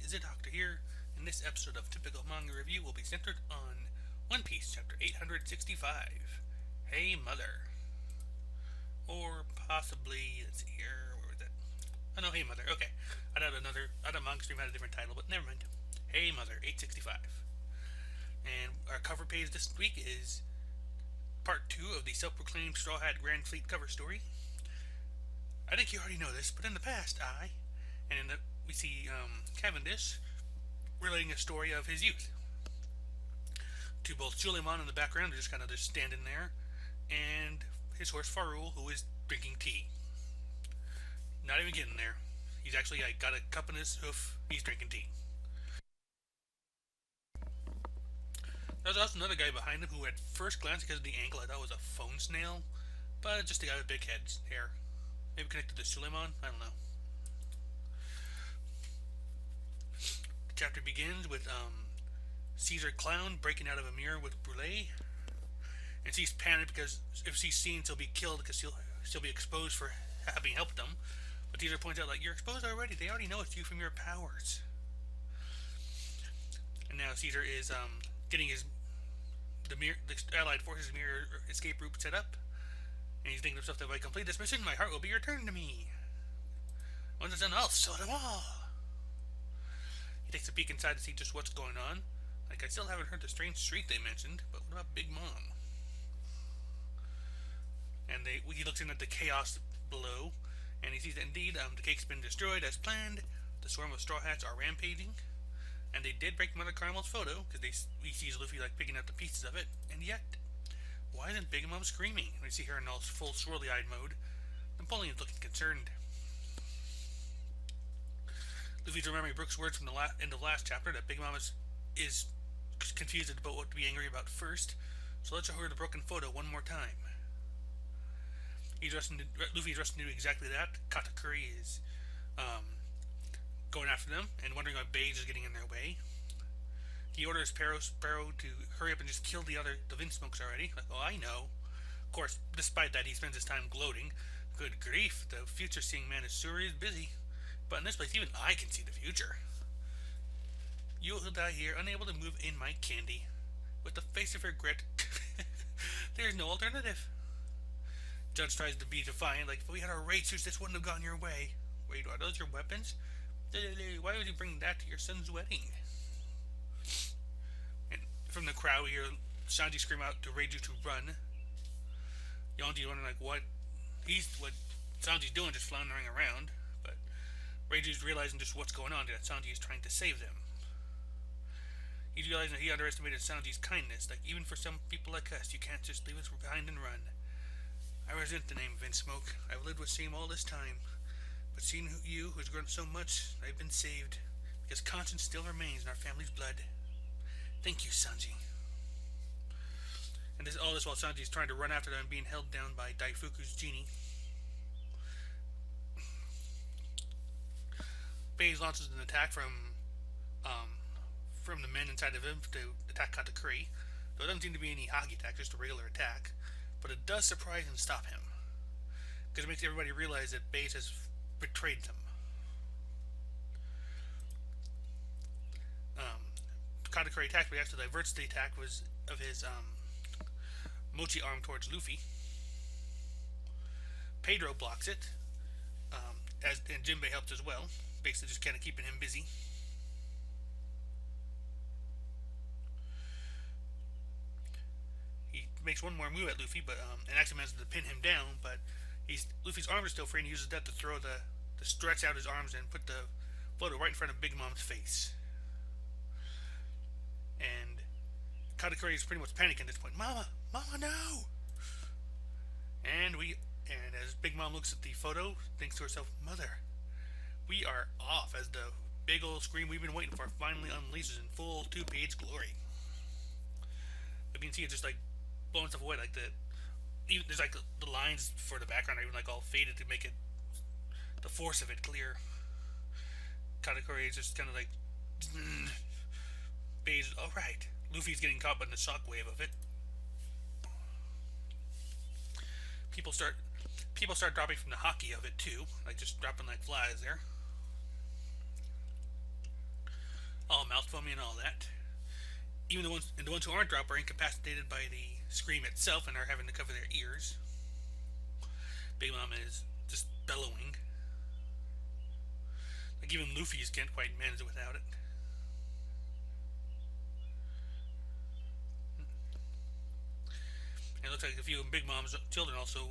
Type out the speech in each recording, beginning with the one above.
Zeidoktor here. In this episode of Typical Manga Review will be centered on One Piece Chapter 865, Hey Mother. Or possibly, let's see here, where was it? Oh no, Hey Mother, okay. I thought Manga Stream had a different title, but never mind. Hey Mother, 865. And our cover page this week is part 2 of the self-proclaimed Straw Hat Grand Fleet cover story. I think you already know this, but in the past, we see Cavendish relating a story of his youth to both Suleiman in the background, just kind of just standing there, and his horse Farul, who is drinking tea. Not even getting there. He's actually got a cup in his hoof. He's drinking tea. There's also another guy behind him who, at first glance, because of the angle, I thought was a phone snail, but just a guy with big hair. Maybe connected to Suleiman. I don't know. The chapter begins with Caesar Clown breaking out of a mirror with Brûlé, and she's panicked because if she's seen, she'll be killed because she'll be exposed for having helped them. But Caesar points out, you're exposed already. They already know it's you from your powers. And now Caesar is getting the Allied Forces mirror escape route set up, and he's thinking to himself that if I complete this mission, my heart will be returned to me. Once it's done, I'll show them all. He takes a peek inside to see just what's going on. I still haven't heard the strange shriek they mentioned, but what about Big Mom? And he looks in at the chaos below, and he sees that indeed the cake's been destroyed as planned. The swarm of Straw Hats are rampaging, and they did break Mother Caramel's photo because he sees Luffy picking up the pieces of it. And yet, why isn't Big Mom screaming? We see her in all full swirly-eyed mode. Napoleon's looking concerned. Luffy's remembering Brook's words from the end of last chapter that Big Mom is confused about what to be angry about first, so let's show her the broken photo one more time. Luffy's rushing to do exactly that. Katakuri is going after them and wondering why Beige is getting in their way. He orders Sparrow to hurry up and just kill the Vinsmokes already. I know. Of course, despite that, he spends his time gloating. Good grief, the future-seeing man is busy. But in this place, even I can see the future. You will die here, unable to move in my candy. With the face of regret, there's no alternative. Judge tries to be defiant, if we had our raid suits, this wouldn't have gone your way. Wait, are those your weapons? Why would you bring that to your son's wedding? And from the crowd, we hear Sanji scream out to Reiju to run. Yonji's wondering, what Sanji's doing, just floundering around. But Reiju's realizing just what's going on, that Sanji is trying to save them. He's realizing that he underestimated Sanji's kindness. Even for some people like us, you can't just leave us behind and run. I resent the name Vinsmoke. I've lived with shame all this time. But seeing you, who's grown so much, I've been saved. Because conscience still remains in our family's blood. Thank you, Sanji. And all this while Sanji's trying to run after them and being held down by Daifuku's genie. Beige launches an attack from the men inside of him to attack Katakuri. Though it doesn't seem to be any Haki attack, just a regular attack. But it does surprise and stop him. Because it makes everybody realize that Beige has betrayed them. Katakuri attacks, but actually diverts the attack of his Mochi arm towards Luffy. Pedro blocks it, and Jinbei helps as well, basically just kind of keeping him busy. He makes one more move at Luffy, but and actually manages to pin him down, but Luffy's arms are still free, and he uses that to throw to stretch out his arms and put the photo right in front of Big Mom's face. And Katakuri is pretty much panicking at this point. Mama, no! And as Big Mom looks at the photo, thinks to herself, Mother, we are off, as the big old scream we've been waiting for finally unleashes in full 2-page glory. You can see it just blowing stuff away, there's the lines for the background are even all faded to make it the force of it clear. Katakuri is just kind of Beige, alright. Luffy's getting caught in the shockwave of it. People start dropping from the Haki of it too, just dropping like flies there. foamy and all that. Even the ones who aren't dropped are incapacitated by the scream itself and are having to cover their ears. Big Mom is just bellowing. Like even Luffy's can't quite manage it without it. And it looks like a few Big Mom's children also.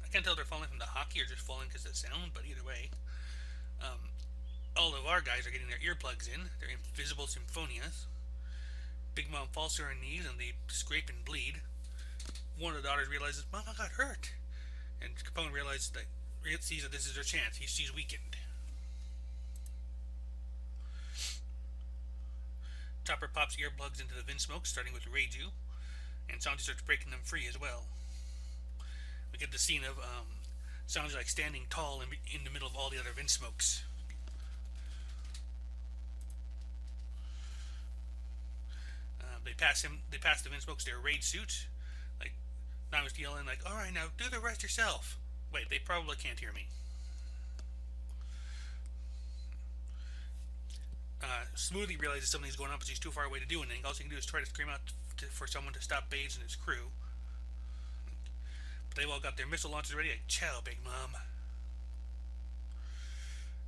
I can't tell if they're falling from the hockey or just falling because of the sound, but either way, all of our guys are getting their earplugs in. They're invisible symphonias. Big Mom falls to her knees and they scrape and bleed. One of the daughters realizes, Mama got hurt. And Capone sees that this is her chance. She's weakened. Chopper pops earplugs into the Vinsmoke, starting with Reiju, and Sanji starts breaking them free as well. We get the scene of Sanji like standing tall in the middle of all the other Vinsmokes. They pass the Vinsmokes their raid suits. Like Nami's yelling like, "All right, now do the rest yourself." Wait, they probably can't hear me. Smoothie realizes something's going on, but she's too far away to do anything. All she can do is try to scream out for someone to stop Bates and his crew. But they've all got their missile launchers ready. Like, "Chow, Big Mom."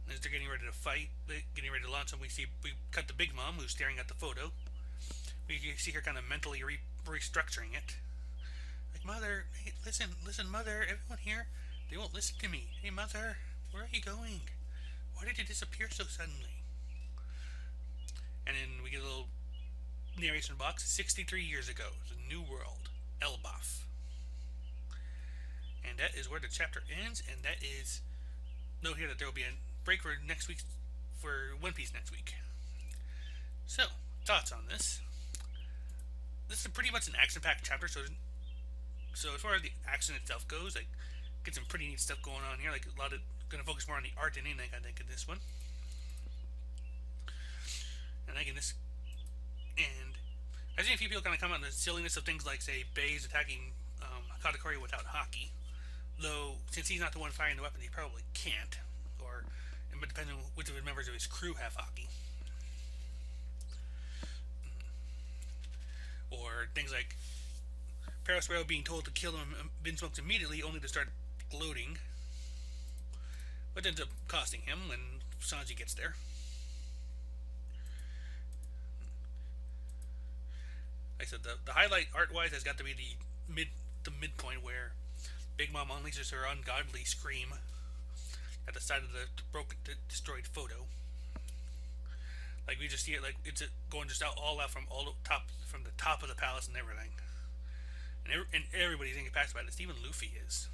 And as they're getting ready to fight, getting ready to launch them, we cut to Big Mom, who's staring at the photo. We see her kind of mentally restructuring it. Like, "Mother, hey, listen, Mother, everyone here, they won't listen to me. Hey, Mother, where are you going? Why did you disappear so suddenly?" And then we get a little narration box. 63 years ago, it's a new world, Elbaf. And that is where the chapter ends, and that is note here that there will be a break for next week, for One Piece next week. So, thoughts on this? This is pretty much an action-packed chapter, so as far as the action itself goes, like, get some pretty neat stuff going on here. Like, a lot of going to focus more on the art than anything, I think, in this one. And again, I've seen a few people kind of comment on the silliness of things like, say, Baze attacking Katakuri without Haki. Though, since he's not the one firing the weapon, he probably can't. But depending on which of the members of his crew have Haki. Or things like Perospero being told to kill him Vinsmokes immediately, only to start gloating. Which ends up costing him when Sanji gets there. Like I said, the highlight art-wise has got to be the midpoint where Big Mom unleashes her ungodly scream at the side of the destroyed photo. Like we just see it, like it's going just all out from the top of the palace and everything, and everybody's incapacitated by this. Even Luffy is.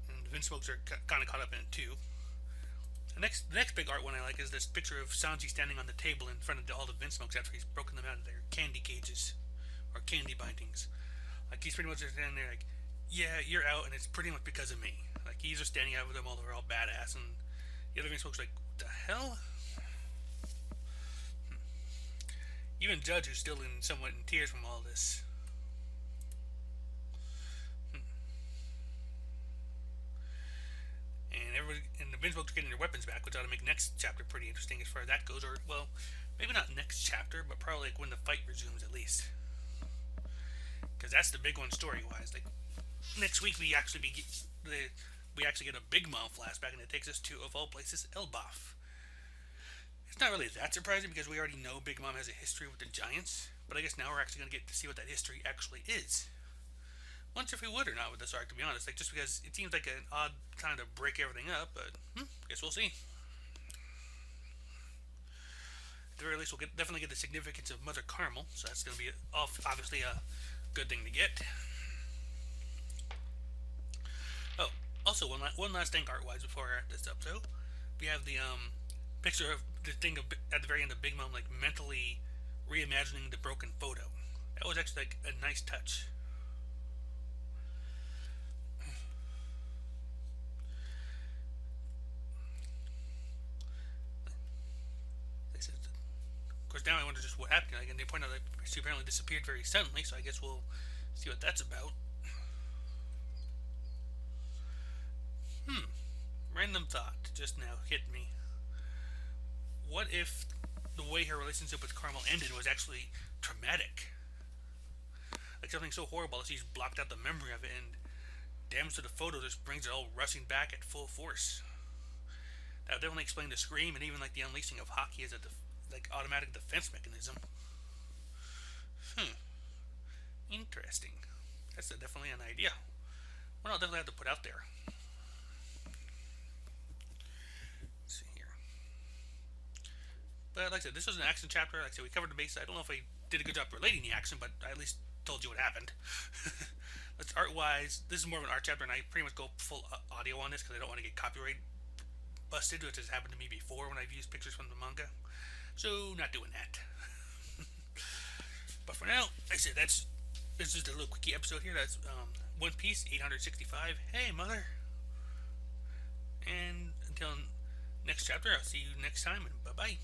And the Vinsmokes are kind of caught up in it too. The next big art one I like is this picture of Sanji standing on the table in front of all the Vinsmokes after he's broken them out of their candy cages or candy bindings. Like he's pretty much just standing there like, "Yeah, you're out, and it's pretty much because of me." Like he's just standing out with them all, they're all badass, and the other Vinsmokes like, "What the hell?" Even Judge, who's still somewhat in tears from all this. And the Vinsmokes are getting their weapons back, which ought to make next chapter pretty interesting as far as that goes. Or, well, maybe not next chapter, but probably like when the fight resumes at least. Because that's the big one story-wise. Like next week we actually get a Big Mom flashback, and it takes us to, of all places, Elbaf. It's not really that surprising because we already know Big Mom has a history with the Giants, but I guess now we're actually going to get to see what that history actually is. Wonder if we would or not with this arc, to be honest. Like just because it seems like an odd time to break everything up, but guess we'll see. At the very least, we'll definitely get the significance of Mother Carmel, so that's going to be obviously a good thing to get. Oh, also one last thing art-wise before I wrap this up. So we have the picture of the thing at the very end of Big Mom like mentally reimagining the broken photo. That was actually like a nice touch. Of course, now I wonder just what happened. Like, and they point out that she apparently disappeared very suddenly, so I guess we'll see what that's about. random thought just now hit me. What if the way her relationship with Carmel ended was actually traumatic? Like something so horrible that she's blocked out the memory of it, and damage to the photo just brings it all rushing back at full force. That would definitely explain the scream and even like the unleashing of hockey as a automatic defense mechanism. Interesting. That's definitely an idea. One I'll definitely have to put out there. Let's see here. But like I said, this was an action chapter. Like I said, we covered the base. I don't know if I did a good job relating the action, but I at least told you what happened. That's art-wise. This is more of an art chapter, and I pretty much go full audio on this because I don't want to get copyright busted, which has happened to me before when I've used pictures from the manga. So, not doing that. But for now, like I said, this is just a little quickie episode here. That's One Piece 865. Hey, mother. And until next chapter, I'll see you next time, and bye-bye.